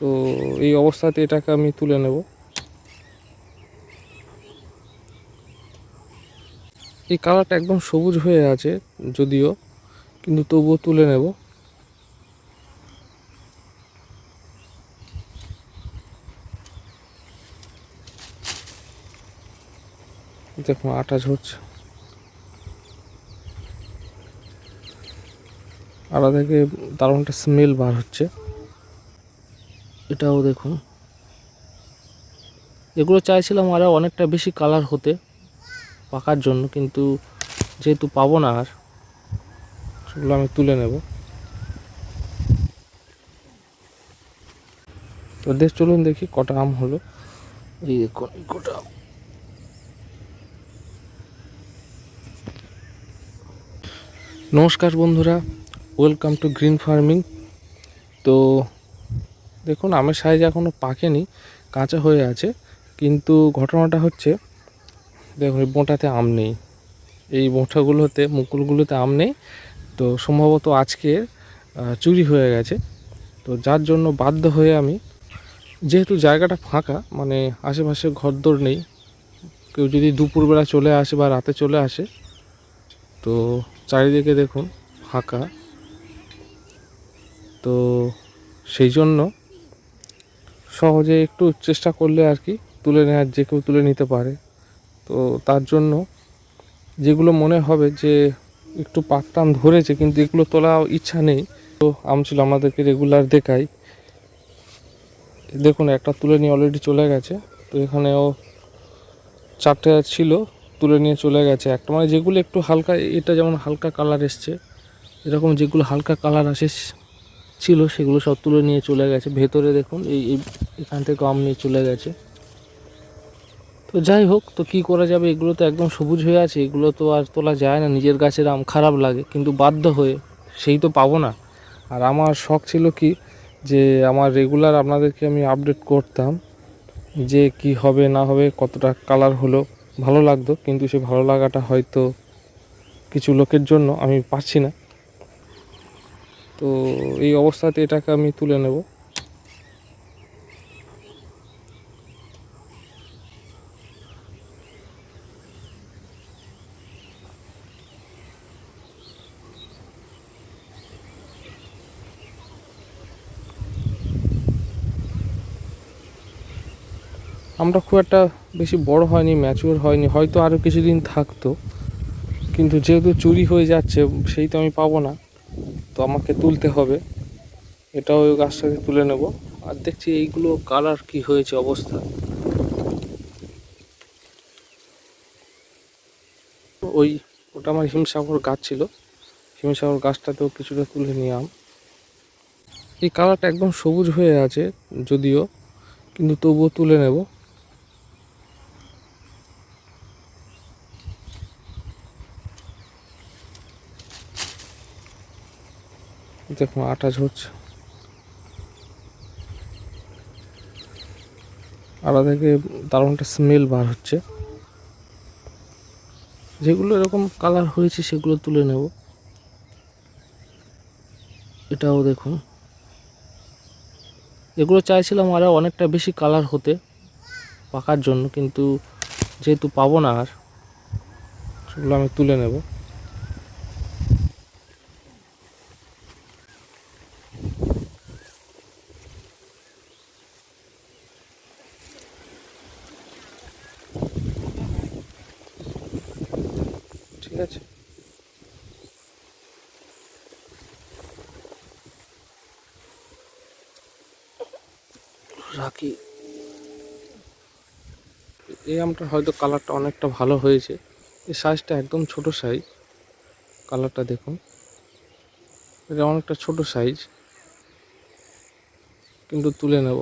তো এই অবস্থাতে এটাকে আমি তুলে নেব। এই কালারটা একদম সবুজ হয়ে আছে যদিও, কিন্তু তবুও তুলে নেব। দেখুন আটা ঝরছে, আটা থেকে দারুণ একটা স্মেল বার হচ্ছে। এটাও দেখুন, এগুলো চাইছিলাম আরও অনেকটা বেশি কালার হতে পাকার জন্য, কিন্তু যেহেতু পাবো না আর, সেগুলো আমি তুলে নেব। তো চলুন দেখি কটা আম হলো। এই দেখুন কটা আম। নমস্কার বন্ধুরা, ওয়েলকাম টু গ্রিন ফার্মিং। তো দেখুন আমের সাইজ এখনও পাকেনি, কাঁচা হয়ে আছে, কিন্তু ঘটনাটা হচ্ছে দেখুন এই বোঁটাতে আম নেই, এই বোঁটাগুলোতে মুকুলগুলোতে আম নেই। তো সম্ভবত আজকে চুরি হয়ে গেছে। তো যার জন্য বাধ্য হয়ে আমি, যেহেতু জায়গাটা ফাঁকা, মানে আশেপাশে ঘরদোর নেই, কেউ যদি দুপুরবেলা চলে আসে বা রাতে চলে আসে, তো চারিদিকে দেখুন ফাঁকা। তো সেই জন্য সহজে একটু চেষ্টা করলে আর কি তুলে নেওয়ার, যে কেউ তুলে নিতে পারে। তো তার জন্য যেগুলো মনে হবে যে একটু পাকটাম ধরেছে কিন্তু এগুলো তোলা ইচ্ছা নেই, তো আম ছিল আমাদেরকে রেগুলার দেখাই। দেখুন একটা তুলে নিয়ে অলরেডি চলে গেছে। তো এখানেও চারটে ছিল, তুলে নিয়ে চলে গেছে একটা, মানে যেগুলো একটু হালকা, এটা যেমন হালকা কালার এসছে, এরকম যেগুলো হালকা কালার আসে ছিল সেগুলো সব তুলে নিয়ে চলে গেছে। ভেতরে দেখুন এই এখান থেকে আম নিয়ে চলে গেছে। তো যাই হোক, তো কি করা যাবে, এগুলো তো একদম সবুজ হয়ে আছে, এগুলো তো আর তোলা যায় না। নিজের গাছের আম খারাপ লাগে, কিন্তু বাধ্য হয়ে, সেই তো পাবো না। আর আমার শখ ছিল কি, যে আমার রেগুলার আপনাদেরকে আমি আপডেট করতাম যে কি হবে না হবে, কতটা কালার হলো, ভালো লাগতো। কিন্তু সেই ভালো লাগাটা হয়তো কিছু লোকের জন্য আমি পাচ্ছি না। তো এই অবস্থাতে এটাকে আমি তুলে নেব। আমরা খুব একটা বেশি বড় হয়নি, ম্যাচিওর হয়নি, হয়তো আরও কিছুদিন থাকতো, কিন্তু যেহেতু চুরি হয়ে যাচ্ছে, সেই তো আমি পাবো না, তো আমাকে তুলতে হবে। এটাও ওই গাছটাকে তুলে নেব। আর দেখছি এইগুলো কালার কি হয়েছে অবস্থা। ওই ওটা আমার হিমসাগর গাছ ছিল, হিমসাগর গাছটাতেও কিছুটা তুলে নিয়ে আম। এই কালারটা একদম সবুজ হয়ে আছে যদিও, কিন্তু তবুও তুলে নেব। দেখুন আটা ঝরছে, আটা থেকে দারুণ একটা স্মেল বার হচ্ছে। যেগুলো এরকম কালার হয়েছে সেগুলো তুলে নেব। এটাও দেখুন, এগুলো চাইছিলাম আরও অনেকটা বেশি কালার হতে পাকার জন্য, কিন্তু যেহেতু পাবো না আর, সেগুলো আমি তুলে নেব। ঠিক আছে, রাখি। এই আমটা হয়তো কালারটা অনেকটা ভালো হয়েছে, এই সাইজটা একদম ছোট সাইজ। কালারটা দেখুন, এটা অনেকটা ছোট সাইজ, কিন্তু তুলে নেব।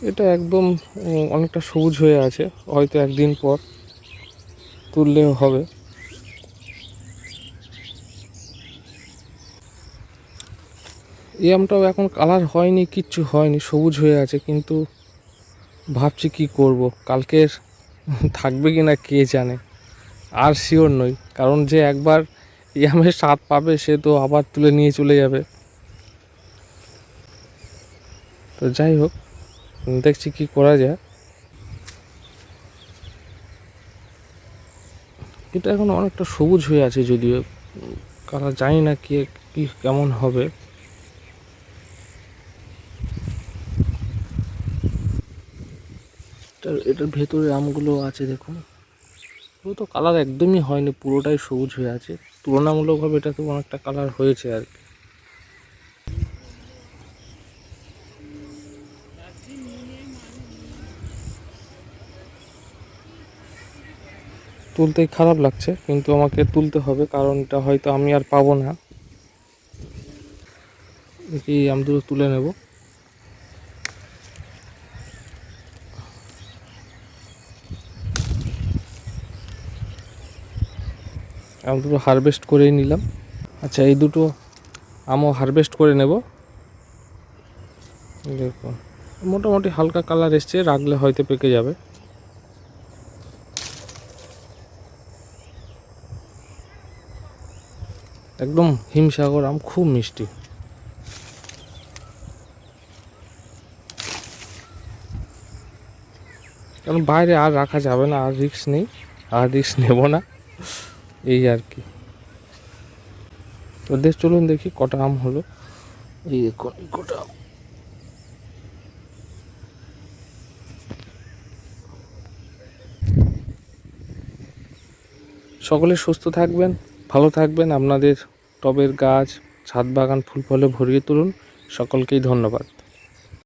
এটা একদম অনেকটা সবুজ হয়ে আছে, হয়তো একদিন পর তুললেও হবে। এই আমটাও এখন কালার হয়নি, কিচ্ছু হয়নি, সবুজ হয়ে আছে, কিন্তু ভাবছি কি করব, কালকের থাকবে কি না কে জানে। আর শিওর নই, কারণ যে একবার এই আমের স্বাদ পাবে সে তো আবার তুলে নিয়ে চলে যাবে। তো যাই হোক, দেখছি কি করা যায়। এটা এখন অনেকটা সবুজ হয়ে আছে যদিও, কালার জানি না কি কি কেমন হবে। এটার ভেতরে আমগুলো আছে দেখুন, পুরো তো কালার একদমই হয়নি, পুরোটাই সবুজ হয়ে আছে। তুলনামূলকভাবে এটাতে অনেকটা কালার হয়েছে আর কি। তুলতেই খারাপ লাগছে, কিন্তু আমাকে তুলতে হবে, কারণ এটা হয়তো আমি আর পাবো না। এই আম দুটো তুলে নেব। আম দুটো হারভেস্ট করেই নিলাম। আচ্ছা, এই দুটো আমও হারভেস্ট করে নেব। দেখুন মোটামুটি হালকা কালার এসছে, রাখলে হয়তো পেকে যাবে। একদম হিমসাগর আম, খুব মিষ্টি। কারণ বাইরে আর রাখা যাবে না, আর রিস্ক নেই, আর রিস্ক নেব না, এই আর কি। তো চলুন দেখি কটা আম হলো। এই দেখুন কটা আম। সকলে সুস্থ থাকবেন, ভালো থাকবেন, আপনাদের টবের গাছ, ছাদ বাগান ফুল ফলে ভরিয়ে তুলুন। সকলকেই ধন্যবাদ।